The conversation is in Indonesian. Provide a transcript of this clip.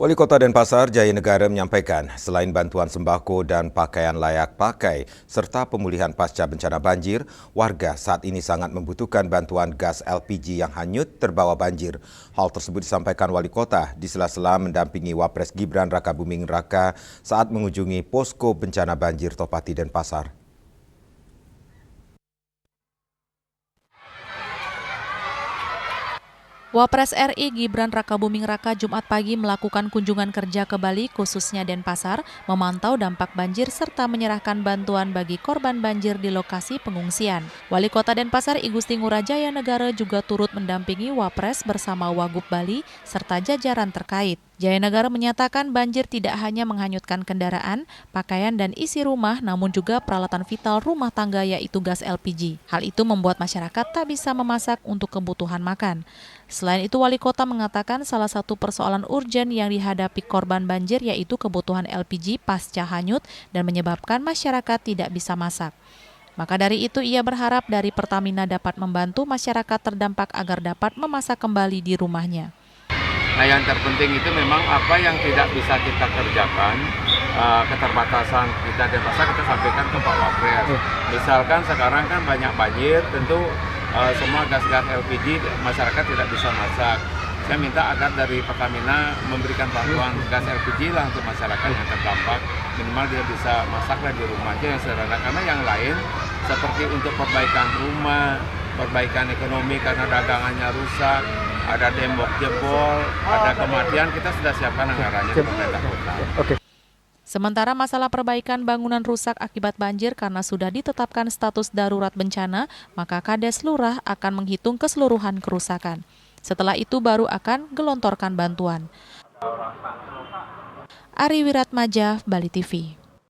Wali Kota Denpasar Jayanegara menyampaikan selain bantuan sembako dan pakaian layak pakai serta pemulihan pasca bencana banjir, warga saat ini sangat membutuhkan bantuan gas LPG yang hanyut terbawa banjir. Hal tersebut disampaikan Wali Kota di sela-sela mendampingi Wapres Gibran Rakabuming Raka saat mengunjungi posko bencana banjir Topati Denpasar. Wapres RI Gibran Rakabuming Raka Jumat pagi melakukan kunjungan kerja ke Bali khususnya Denpasar, memantau dampak banjir serta menyerahkan bantuan bagi korban banjir di lokasi pengungsian. Wali Kota Denpasar I Gusti Ngurah Jayanegara juga turut mendampingi Wapres bersama Wagub Bali serta jajaran terkait. Jayanegara menyatakan banjir tidak hanya menghanyutkan kendaraan, pakaian dan isi rumah, namun juga peralatan vital rumah tangga yaitu gas LPG. Hal itu membuat masyarakat tak bisa memasak untuk kebutuhan makan. Selain itu, Wali Kota mengatakan salah satu persoalan urgen yang dihadapi korban banjir yaitu kebutuhan LPG pasca hanyut dan menyebabkan masyarakat tidak bisa masak. Maka dari itu ia berharap dari Pertamina dapat membantu masyarakat terdampak agar dapat memasak kembali di rumahnya. Nah, yang terpenting itu memang apa yang tidak bisa kita kerjakan, keterbatasan kita Denpasar kita sampaikan ke Pak Wapres. Misalkan sekarang kan banyak banjir, tentu semua gas-gas LPG masyarakat tidak bisa masak. Saya minta agar dari Pertamina memberikan bantuan gas LPG lah untuk masyarakat yang terdampak. Minimal dia bisa masaklah di rumahnya yang sederhana. Karena yang lain seperti untuk perbaikan rumah, perbaikan ekonomi karena dagangannya rusak, ada tembok jebol, ada kematian, kita sudah siapkan anggarannya di pemerintah kota. Sementara masalah perbaikan bangunan rusak akibat banjir karena sudah ditetapkan status darurat bencana, maka Kades Lurah akan menghitung keseluruhan kerusakan. Setelah itu baru akan gelontorkan bantuan. Ari Wiratmaja, Bali TV.